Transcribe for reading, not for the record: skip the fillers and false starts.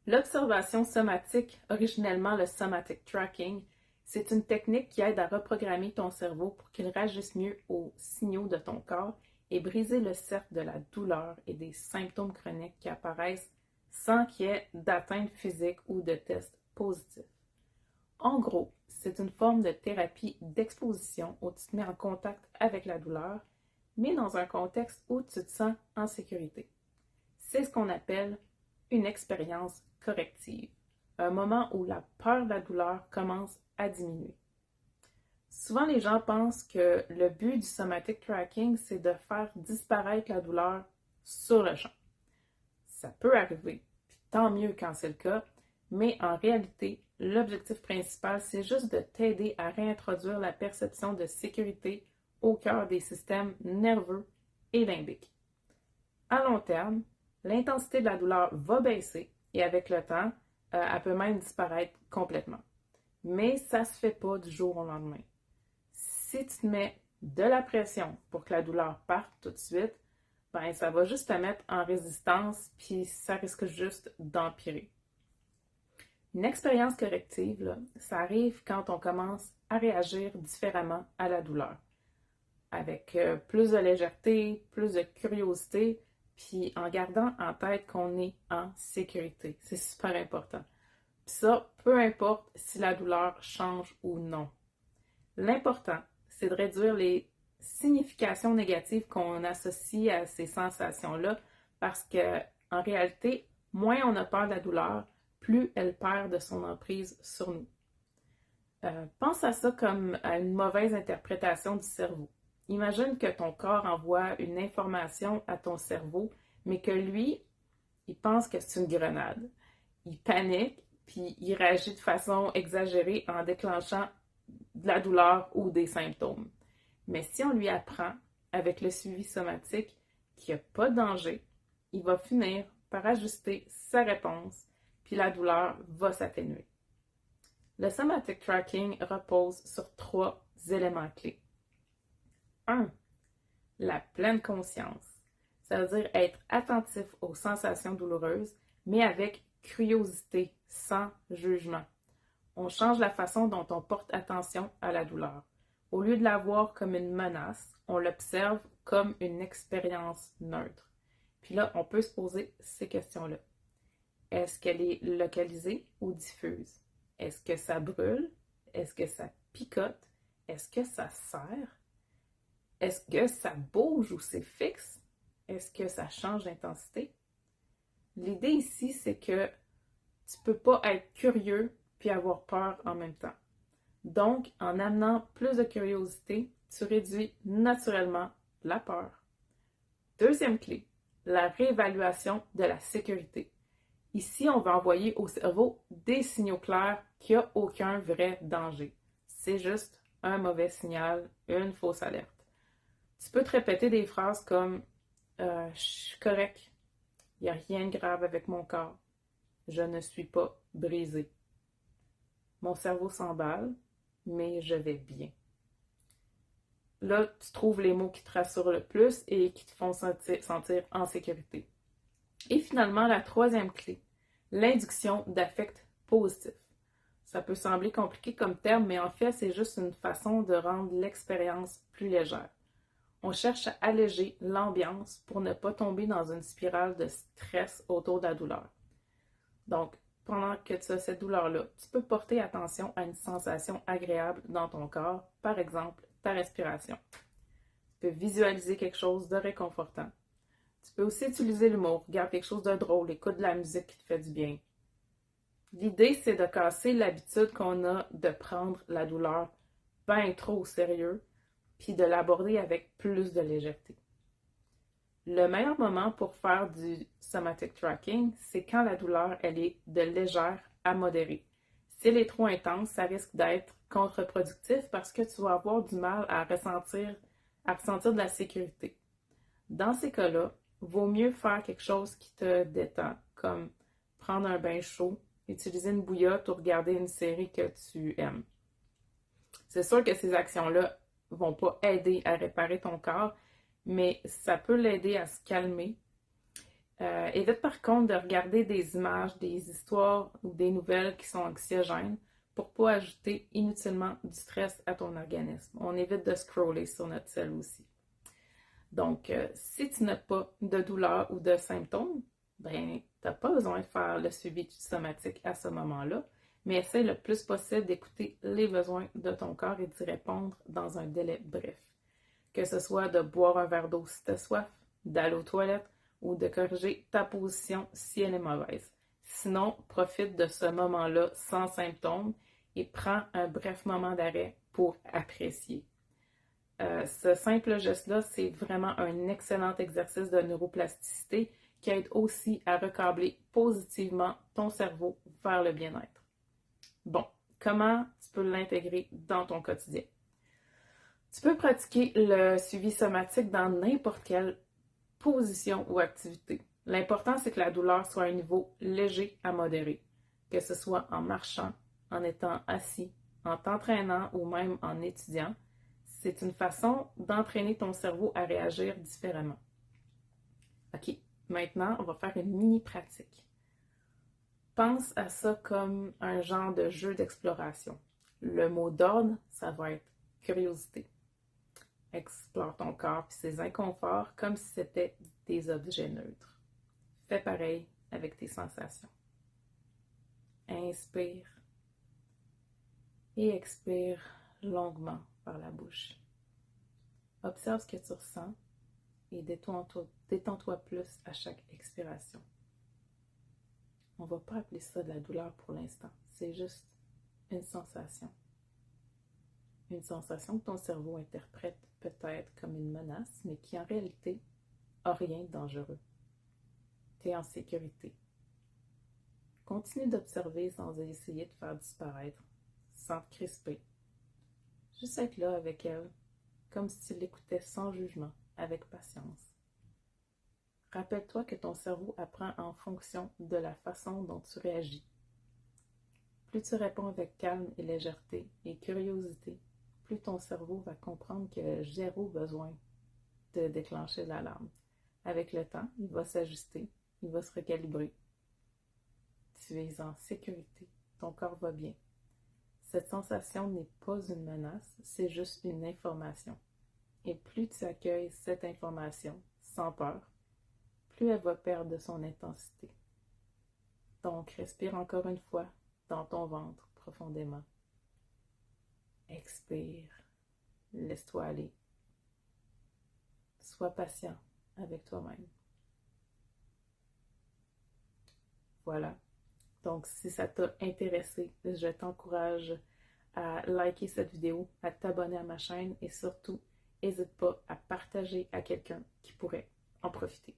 L'observation somatique, originellement le somatic tracking, c'est une technique qui aide à reprogrammer ton cerveau pour qu'il réagisse mieux aux signaux de ton corps et briser le cercle de la douleur et des symptômes chroniques qui apparaissent sans qu'il y ait d'atteinte physique ou de test positif. En gros, c'est une forme de thérapie d'exposition où tu te mets en contact avec la douleur, mais dans un contexte où tu te sens en sécurité. C'est ce qu'on appelle une expérience corrective, un moment où la peur de la douleur commence à diminuer. Souvent, les gens pensent que le but du somatic tracking, c'est de faire disparaître la douleur sur le champ. Ça peut arriver, puis tant mieux quand c'est le cas, mais en réalité, l'objectif principal, c'est juste de t'aider à réintroduire la perception de sécurité au cœur des systèmes nerveux et limbiques. À long terme, l'intensité de la douleur va baisser et avec le temps, elle peut même disparaître complètement. Mais ça ne se fait pas du jour au lendemain. Si tu te mets de la pression pour que la douleur parte tout de suite, ben ça va juste te mettre en résistance puis ça risque juste d'empirer. Une expérience corrective, là, ça arrive quand on commence à réagir différemment à la douleur, avec plus de légèreté, plus de curiosité, puis en gardant en tête qu'on est en sécurité. C'est super important. Puis ça, peu importe si la douleur change ou non. L'important, c'est de réduire les significations négatives qu'on associe à ces sensations-là parce que, en réalité, moins on a peur de la douleur, plus elle perd de son emprise sur nous. Pense à ça comme à une mauvaise interprétation du cerveau. Imagine que ton corps envoie une information à ton cerveau, mais que lui, il pense que c'est une grenade. Il panique, puis il réagit de façon exagérée en déclenchant de la douleur ou des symptômes. Mais si on lui apprend, avec le suivi somatique, qu'il n'y a pas de danger, il va finir par ajuster sa réponse, puis la douleur va s'atténuer. Le somatic tracking repose sur 3 éléments clés. 1. La pleine conscience. Ça veut dire être attentif aux sensations douloureuses, mais avec curiosité, sans jugement. On change la façon dont on porte attention à la douleur. Au lieu de la voir comme une menace, on l'observe comme une expérience neutre. Puis là, on peut se poser ces questions-là. Est-ce qu'elle est localisée ou diffuse? Est-ce que ça brûle? Est-ce que ça picote? Est-ce que ça serre? Est-ce que ça bouge ou c'est fixe? Est-ce que ça change d'intensité? L'idée ici, c'est que tu ne peux pas être curieux puis avoir peur en même temps. Donc, en amenant plus de curiosité, tu réduis naturellement la peur. Deuxième clé, la réévaluation de la sécurité. Ici, on va envoyer au cerveau des signaux clairs qu'il n'y a aucun vrai danger. C'est juste un mauvais signal, une fausse alerte. Tu peux te répéter des phrases comme je suis correct, il n'y a rien de grave avec mon corps, je ne suis pas brisé. Mon cerveau s'emballe, mais je vais bien. Là, tu trouves les mots qui te rassurent le plus et qui te font sentir en sécurité. Et finalement, la troisième clé, l'induction d'affects positifs. Ça peut sembler compliqué comme terme, mais en fait, c'est juste une façon de rendre l'expérience plus légère. On cherche à alléger l'ambiance pour ne pas tomber dans une spirale de stress autour de la douleur. Donc, pendant que tu as cette douleur-là, tu peux porter attention à une sensation agréable dans ton corps, par exemple ta respiration. Tu peux visualiser quelque chose de réconfortant. Tu peux aussi utiliser l'humour, regarde quelque chose de drôle, écoute de la musique qui te fait du bien. L'idée, c'est de casser l'habitude qu'on a de prendre la douleur bien trop au sérieux, puis de l'aborder avec plus de légèreté. Le meilleur moment pour faire du somatic tracking, c'est quand la douleur, elle est de légère à modérée. Si elle est trop intense, ça risque d'être contre-productif parce que tu vas avoir du mal à ressentir de la sécurité. Dans ces cas-là, vaut mieux faire quelque chose qui te détend, comme prendre un bain chaud, utiliser une bouillotte ou regarder une série que tu aimes. C'est sûr que ces actions-là vont pas aider à réparer ton corps, mais ça peut l'aider à se calmer Évite par contre de regarder des images, des histoires ou des nouvelles qui sont anxiogènes pour ne pas ajouter inutilement du stress à ton organisme. On évite de scroller sur notre cell aussi. Donc, si tu n'as pas de douleur ou de symptômes, ben, tu n'as pas besoin de faire le suivi somatique à ce moment-là, mais essaie le plus possible d'écouter les besoins de ton corps et d'y répondre dans un délai bref. Que ce soit de boire un verre d'eau si tu as soif, d'aller aux toilettes ou de corriger ta position si elle est mauvaise. Sinon, profite de ce moment-là sans symptômes et prends un bref moment d'arrêt pour apprécier. Ce simple geste-là, c'est vraiment un excellent exercice de neuroplasticité qui aide aussi à recabler positivement ton cerveau vers le bien-être. Bon, comment tu peux l'intégrer dans ton quotidien? Tu peux pratiquer le suivi somatique dans n'importe quelle position ou activité. L'important, c'est que la douleur soit à un niveau léger à modéré, que ce soit en marchant, en étant assis, en t'entraînant ou même en étudiant. C'est une façon d'entraîner ton cerveau à réagir différemment. OK, maintenant, on va faire une mini pratique. Pense à ça comme un genre de jeu d'exploration. Le mot d'ordre, ça va être curiosité. Explore ton corps et ses inconforts comme si c'était des objets neutres. Fais pareil avec tes sensations. Inspire et expire longuement par la bouche. Observe ce que tu ressens et détends-toi plus à chaque expiration. On ne va pas appeler ça de la douleur pour l'instant, c'est juste une sensation. Une sensation que ton cerveau interprète peut-être comme une menace, mais qui en réalité n'a rien de dangereux. Tu es en sécurité. Continue d'observer sans essayer de faire disparaître, sans te crisper. Juste être là avec elle, comme si tu l'écoutais sans jugement, avec patience. Rappelle-toi que ton cerveau apprend en fonction de la façon dont tu réagis. Plus tu réponds avec calme et légèreté et curiosité, plus ton cerveau va comprendre qu'il a zéro besoin de déclencher l'alarme. Avec le temps, il va s'ajuster, il va se recalibrer. Tu es en sécurité, ton corps va bien. Cette sensation n'est pas une menace, c'est juste une information. Et plus tu accueilles cette information sans peur, plus elle va perdre de son intensité. Donc, respire encore une fois dans ton ventre profondément. Expire, laisse-toi aller. Sois patient avec toi-même. Voilà. Donc, si ça t'a intéressé, je t'encourage à liker cette vidéo, à t'abonner à ma chaîne et surtout, n'hésite pas à partager à quelqu'un qui pourrait en profiter.